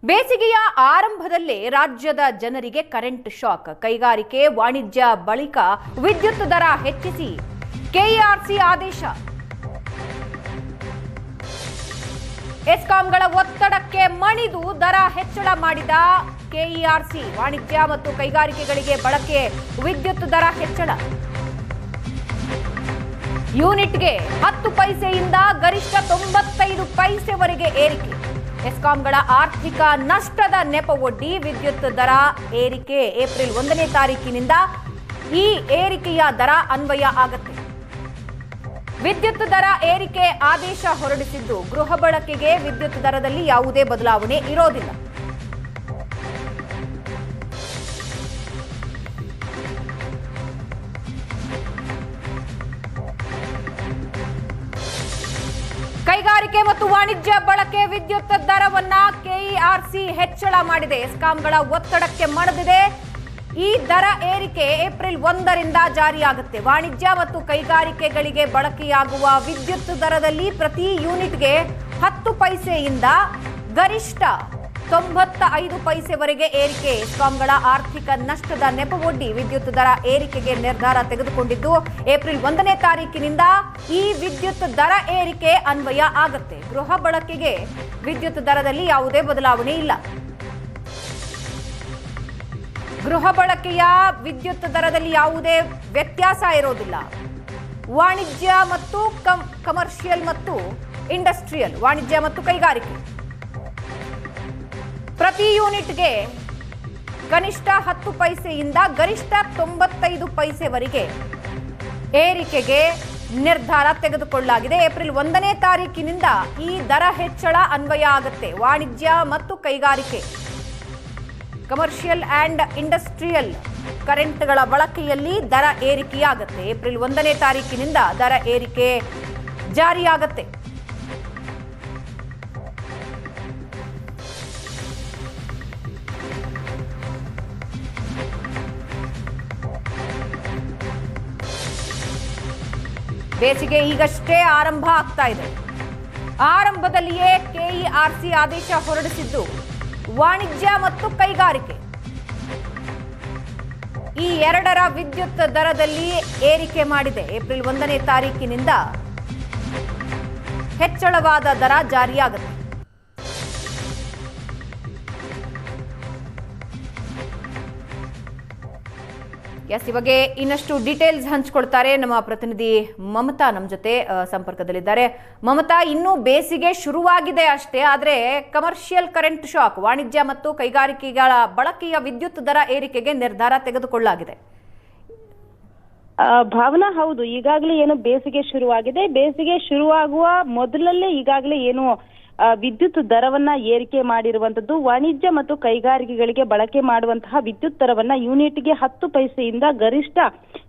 ಬೇಸಿಗೆಯ ಆರಂಭದಲ್ಲೇ ರಾಜ್ಯದ ಜನರಿಗೆ ಕರೆಂಟ್ ಶಾಕ್. ಕೈಗಾರಿಕೆ ವಾಣಿಜ್ಯ ಬಳಿಕ ವಿದ್ಯುತ್ ದರ ಹೆಚ್ಚಿಸಿ ಕೆಇಆರ್ಸಿ ಆದೇಶ. ಎಸ್ಕಾಂಗಳ ಒತ್ತಡಕ್ಕೆ ಮಣಿದು ದರ ಹೆಚ್ಚಳ ಮಾಡಿದ ಕೆಇಆರ್ಸಿ. ವಾಣಿಜ್ಯ ಮತ್ತು ಕೈಗಾರಿಕೆಗಳಿಗೆ ಬಳಕೆ ವಿದ್ಯುತ್ ದರ ಹೆಚ್ಚಳ. ಯೂನಿಟ್ಗೆ 10 ಪೈಸೆಯಿಂದ ಗರಿಷ್ಠ 95 ಪೈಸೆವರೆಗೆ ಏರಿಕೆ. ಎಸ್ಕಾಂಗಳ ಆರ್ಥಿಕ ನಷ್ಟದ ನೆಪವೊಡ್ಡಿ ವಿದ್ಯುತ್ ದರ ಏರಿಕೆ. ಏಪ್ರಿಲ್ 1ನೇ ತಾರೀಕಿನಿಂದ ಈ ಏರಿಕೆಯ ದರ ಅನ್ವಯ ಆಗುತ್ತೆ. ವಿದ್ಯುತ್ ದರ ಏರಿಕೆ ಆದೇಶ ಹೊರಡಿಸಿದ್ದು, ಗೃಹ ಬಳಕೆಗೆ ವಿದ್ಯುತ್ ದರದಲ್ಲಿ ಯಾವುದೇ ಬದಲಾವಣೆ ಇರೋದಿಲ್ಲ. ಕೈಗಾರಿಕೆ ಮತ್ತು ವಾಣಿಜ್ಯ ಬಳಕೆ ವಿದ್ಯುತ್ ದರವನ್ನ ಕೆಇಆರ್ಸಿ ಹೆಚ್ಚಳ ಮಾಡಿದೆ. ಎಸ್ಕಾಂಗಳ ಒತ್ತಡಕ್ಕೆ ಮಣಿದಿದೆ. ಈ ದರ ಏರಿಕೆ ಏಪ್ರಿಲ್ 1ರಿಂದ ಜಾರಿಯಾಗುತ್ತೆ. ವಾಣಿಜ್ಯ ಮತ್ತು ಕೈಗಾರಿಕೆಗಳಿಗೆ ಬಳಕೆಯಾಗುವ ವಿದ್ಯುತ್ ದರದಲ್ಲಿ ಪ್ರತಿ ಯೂನಿಟ್ಗೆ 10 ಪೈಸೆಯಿಂದ ಗರಿಷ್ಠ 95 ಪೈಸೆವರೆಗೆ ಏರಿಕೆ. ಎಸ್ಕಾಂಗಳ ಆರ್ಥಿಕ ನಷ್ಟದ ನೆಪವೊಡ್ಡಿ ವಿದ್ಯುತ್ ದರ ಏರಿಕೆಗೆ ನಿರ್ಧಾರ ತೆಗೆದುಕೊಂಡಿದ್ದು, ಏಪ್ರಿಲ್ 1ನೇ ತಾರೀಕಿನಿಂದ ಈ ವಿದ್ಯುತ್ ದರ ಏರಿಕೆ ಅನ್ವಯ ಆಗುತ್ತೆ. ಗೃಹ ಬಳಕೆಗೆ ವಿದ್ಯುತ್ ದರದಲ್ಲಿ ಯಾವುದೇ ಬದಲಾವಣೆ ಇಲ್ಲ. ಗೃಹ ಬಳಕೆಯ ವಿದ್ಯುತ್ ದರದಲ್ಲಿ ಯಾವುದೇ ವ್ಯತ್ಯಾಸ ಇರೋದಿಲ್ಲ. ವಾಣಿಜ್ಯ ಮತ್ತು ಕಮರ್ಷಿಯಲ್ ಮತ್ತು ಇಂಡಸ್ಟ್ರಿಯಲ್, ವಾಣಿಜ್ಯ ಮತ್ತು ಕೈಗಾರಿಕೆ ಪ್ರತಿ ಯೂನಿಟ್ಗೆ ಕನಿಷ್ಠ 10 ಪೈಸೆಯಿಂದ ಗರಿಷ್ಠ 95 ಪೈಸೆವರೆಗೆ ಏರಿಕೆಗೆ ನಿರ್ಧಾರ ತೆಗೆದುಕೊಳ್ಳಲಾಗಿದೆ. ಏಪ್ರಿಲ್ 1ನೇ ತಾರೀಕಿನಿಂದ ಈ ದರ ಹೆಚ್ಚಳ ಅನ್ವಯ ಆಗುತ್ತೆ. ವಾಣಿಜ್ಯ ಮತ್ತು ಕೈಗಾರಿಕೆ, ಕಮರ್ಷಿಯಲ್ ಅಂಡ್ ಇಂಡಸ್ಟ್ರಿಯಲ್ ಕರೆಂಟ್ಗಳ ಬಳಕೆಯಲ್ಲಿ ದರ ಏರಿಕೆಯಾಗುತ್ತೆ. ಏಪ್ರಿಲ್ 1ನೇ ತಾರೀಕಿನಿಂದ ದರ ಏರಿಕೆ ಜಾರಿಯಾಗುತ್ತೆ. ಬೇಸಿಗೆ ಈಗಷ್ಟೇ ಆರಂಭ ಆಗ್ತಾ ಇದೆ. ಆರಂಭದಲ್ಲಿಯೇ ಕೆಇಆರ್ಸಿ ಆದೇಶ ಹೊರಡಿಸಿದ್ದು, ವಾಣಿಜ್ಯ ಮತ್ತು ಕೈಗಾರಿಕೆ ಈ ಎರಡರ ವಿದ್ಯುತ್ ದರದಲ್ಲಿ ಏರಿಕೆ ಮಾಡಿದೆ. ಏಪ್ರಿಲ್ 1ನೇ ತಾರೀಕಿನಿಂದ ಹೆಚ್ಚಳವಾದ ದರ ಜಾರಿಯಾಗುತ್ತೆ. ಈ ಬಗ್ಗೆ ಇನ್ನಷ್ಟು ಡೀಟೇಲ್ಸ್ ಹಂಚಿಕೊಳ್ತಾರೆ ನಮ್ಮ ಪ್ರತಿನಿಧಿ ಮಮತಾ. ನಮ್ಮ ಜೊತೆ ಸಂಪರ್ಕದಲ್ಲಿದ್ದಾರೆ. ಮಮತಾ, ಇನ್ನೂ ಬೇಸಿಗೆ ಶುರುವಾಗಿದೆ ಅಷ್ಟೇ, ಆದರೆ ಕಮರ್ಷಿಯಲ್ ಕರೆಂಟ್ ಶಾಕ್, ವಾಣಿಜ್ಯ ಮತ್ತು ಕೈಗಾರಿಕೆಗಳ ಬಳಕೆಯ ವಿದ್ಯುತ್ ದರ ಏರಿಕೆಗೆ ನಿರ್ಧಾರ ತೆಗೆದುಕೊಳ್ಳಲಾಗಿದೆ. ಭಾವನಾ, ಹೌದು, ಈಗಾಗಲೇ ಏನು ಬೇಸಿಗೆ ಶುರುವಾಗಿದೆ. ಬೇಸಿಗೆ ಶುರುವಾಗುವ ಮೊದಲಲ್ಲೇ ಈಗಾಗಲೇ ಏನು ವಿದ್ಯುತ್ ದರವನ್ನ ಏರಿಕೆ ಮಾಡಿರುವಂತದ್ದು. ವಾಣಿಜ್ಯ ಮತ್ತು ಕೈಗಾರಿಕೆಗಳಿಗೆ ಬಳಕೆ ಮಾಡುವಂತಹ ವಿದ್ಯುತ್ ದರವನ್ನ ಯೂನಿಟ್ಗೆ 10 ಪೈಸೆಯಿಂದ ಗರಿಷ್ಠ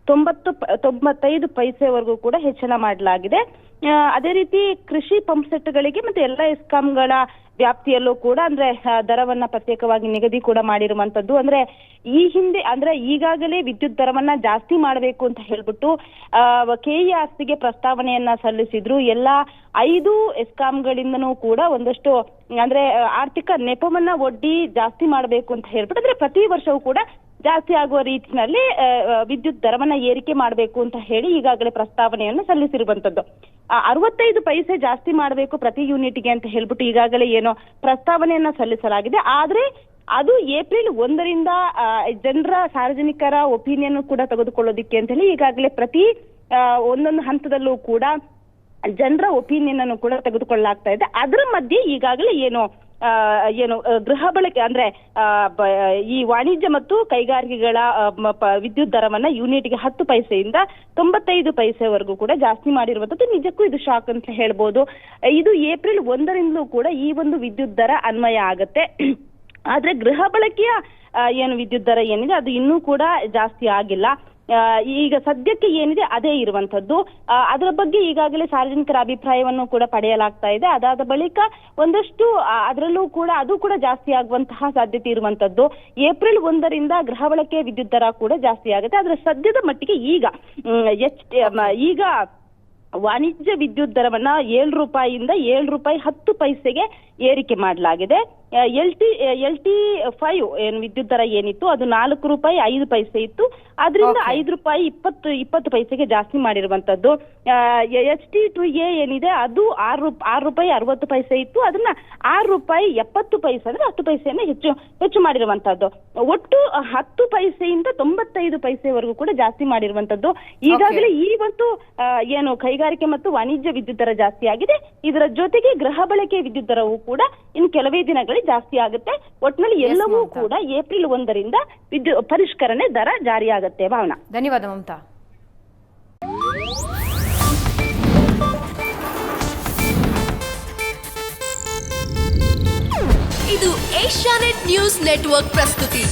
95 ಪೈಸೆವರೆಗೂ ಕೂಡ ಹೆಚ್ಚಳ ಮಾಡಲಾಗಿದೆ. ಅದೇ ರೀತಿ ಕೃಷಿ ಪಂಪ್ ಸೆಟ್ಗಳಿಗೆ ಮತ್ತೆ ಎಲ್ಲ ಎಸ್ಕಾಂಗಳ ವ್ಯಾಪ್ತಿಯಲ್ಲೂ ಕೂಡ ಅಂದ್ರೆ ದರವನ್ನ ಪ್ರತ್ಯೇಕವಾಗಿ ನಿಗದಿ ಕೂಡ ಮಾಡಿರುವಂತದ್ದು. ಅಂದ್ರೆ ಈ ಹಿಂದೆ ಅಂದ್ರೆ ಈಗಾಗಲೇ ವಿದ್ಯುತ್ ದರವನ್ನ ಜಾಸ್ತಿ ಮಾಡಬೇಕು ಅಂತ ಹೇಳ್ಬಿಟ್ಟು ಕೆಇಆರ್ಸಿಗೆ ಪ್ರಸ್ತಾವನೆಯನ್ನ ಸಲ್ಲಿಸಿದ್ರು. ಎಲ್ಲ 5 ಎಸ್ಕಾಂಗಳಿಂದನೂ ಕೂಡ ಒಂದಷ್ಟು ಅಂದ್ರೆ ಆರ್ಥಿಕ ನೆಪವನ್ನ ಒಡ್ಡಿ ಜಾಸ್ತಿ ಮಾಡಬೇಕು ಅಂತ ಹೇಳ್ಬಿಟ್ಟು, ಅಂದ್ರೆ ಪ್ರತಿ ವರ್ಷವೂ ಕೂಡ ಜಾಸ್ತಿ ಆಗುವ ರೀತಿಯಲ್ಲಿ ವಿದ್ಯುತ್ ದರವನ್ನ ಏರಿಕೆ ಮಾಡಬೇಕು ಅಂತ ಹೇಳಿ ಈಗಾಗಲೇ ಪ್ರಸ್ತಾವನೆಯನ್ನು ಸಲ್ಲಿಸಿರುವಂತದ್ದು. 65 ಪೈಸೆ ಜಾಸ್ತಿ ಮಾಡಬೇಕು ಪ್ರತಿ ಯೂನಿಟ್ಗೆ ಅಂತ ಹೇಳ್ಬಿಟ್ಟು ಈಗಾಗಲೇ ಏನೋ ಪ್ರಸ್ತಾವನೆಯನ್ನ ಸಲ್ಲಿಸಲಾಗಿದೆ. ಆದ್ರೆ ಅದು ಏಪ್ರಿಲ್ 1ರಿಂದ ಜನರ ಸಾರ್ವಜನಿಕರ ಒಪಿನಿಯನ್ ಕೂಡ ತೆಗೆದುಕೊಳ್ಳೋದಿಕ್ಕೆ ಅಂತ ಹೇಳಿ ಈಗಾಗಲೇ ಪ್ರತಿ ಒಂದೊಂದು ಹಂತದಲ್ಲೂ ಕೂಡ ಜನರ ಒಪಿನಿಯನ್ ಅನ್ನು ಕೂಡ ತೆಗೆದುಕೊಳ್ಳಲಾಗ್ತಾ ಇದೆ. ಅದರ ಮಧ್ಯೆ ಈಗಾಗಲೇ ಏನು ಗೃಹ ಬಳಕೆ ಅಂದ್ರೆ ಈ ವಾಣಿಜ್ಯ ಮತ್ತು ಕೈಗಾರಿಕೆಗಳ ವಿದ್ಯುತ್ ದರವನ್ನ ಯೂನಿಟ್ಗೆ 10 ಪೈಸೆಯಿಂದ 95 ಪೈಸೆವರೆಗೂ ಕೂಡ ಜಾಸ್ತಿ ಮಾಡಿರುವಂತದ್ದು ನಿಜಕ್ಕೂ ಇದು ಶಾಕ್ ಅಂತ ಹೇಳ್ಬೋದು. ಇದು ಏಪ್ರಿಲ್ 1ರಿಂದಲೂ ಕೂಡ ಈ ಒಂದು ವಿದ್ಯುತ್ ದರ ಅನ್ವಯ ಆಗತ್ತೆ. ಆದ್ರೆ ಗೃಹ ಬಳಕೆಯ ಏನು ವಿದ್ಯುತ್ ದರ ಏನಿದೆ ಅದು ಇನ್ನೂ ಕೂಡ ಜಾಸ್ತಿ ಆಗಿಲ್ಲ. ಈಗ ಸದ್ಯಕ್ಕೆ ಏನಿದೆ ಅದೇ ಇರುವಂತದ್ದು. ಅದರ ಬಗ್ಗೆ ಈಗಾಗಲೇ ಸಾರ್ವಜನಿಕರ ಅಭಿಪ್ರಾಯವನ್ನು ಕೂಡ ಪಡೆಯಲಾಗ್ತಾ ಇದೆ. ಅದಾದ ಬಳಿಕ ಒಂದಷ್ಟು ಅದರಲ್ಲೂ ಕೂಡ ಅದು ಕೂಡ ಜಾಸ್ತಿ ಆಗುವಂತಹ ಸಾಧ್ಯತೆ ಇರುವಂತದ್ದು. ಏಪ್ರಿಲ್ 1ರಿಂದ ಗೃಹ ಬಳಕೆ ವಿದ್ಯುತ್ ದರ ಕೂಡ ಜಾಸ್ತಿ ಆಗುತ್ತೆ. ಆದ್ರೆ ಸದ್ಯದ ಮಟ್ಟಿಗೆ ಈಗ ವಾಣಿಜ್ಯ ವಿದ್ಯುತ್ ದರವನ್ನ 7 ರೂಪಾಯಿಯಿಂದ 7 ರೂಪಾಯಿ 10 ಪೈಸೆಗೆ ಏರಿಕೆ ಮಾಡಲಾಗಿದೆ. LT5 ಏನು ವಿದ್ಯುತ್ ದರ ಏನಿತ್ತು ಅದು ₹4.05 ಇತ್ತು. ಅದರಿಂದ Okay. ₹5 ಜಾಸ್ತಿ ಮಾಡಿರುವಂತದ್ದು. HT2A ಏನಿದೆ ಅದು ₹6.60 ಇತ್ತು. ಅದನ್ನ ₹6.70 ಅಂದ್ರೆ 10 ಪೈಸೆಯನ್ನ ಹೆಚ್ಚು ಮಾಡಿರುವಂತದ್ದು. ಒಟ್ಟು 10 ಪೈಸೆಯಿಂದ 95 ಪೈಸೆವರೆಗೂ ಕೂಡ ಜಾಸ್ತಿ ಮಾಡಿರುವಂತದ್ದು. ಈಗಾಗಲೇ ಈ ಒಂದು ಏನು ಕೈಗಾರಿಕೆ ಮತ್ತು ವಾಣಿಜ್ಯ ವಿದ್ಯುತ್ ದರ ಜಾಸ್ತಿ ಆಗಿದೆ. ಇದರ ಜೊತೆಗೆ ಗೃಹ ಬಳಕೆ ವಿದ್ಯುತ್ ದರವೂ ಕೂಡ ಇನ್ನು ಕೆಲವೇ ದಿನಗಳಲ್ಲಿ ಜಾಸ್ತಿ ಆಗುತ್ತೆ. ಒಟ್ಟಿನಲ್ಲಿ ಎಲ್ಲವೂ ಕೂಡ ಏಪ್ರಿಲ್ 1ರಿಂದ ಪರಿಷ್ಕರಣೆ ದರ ಜಾರಿಯಾಗುತ್ತೆ. ಭಾವನಾ, ಧನ್ಯವಾದ ಮಮತಾ. ಇದು ಏಷ್ಯಾನೆಟ್ ನ್ಯೂಸ್ ನೆಟ್ವರ್ಕ್ ಪ್ರಸ್ತುತಿ.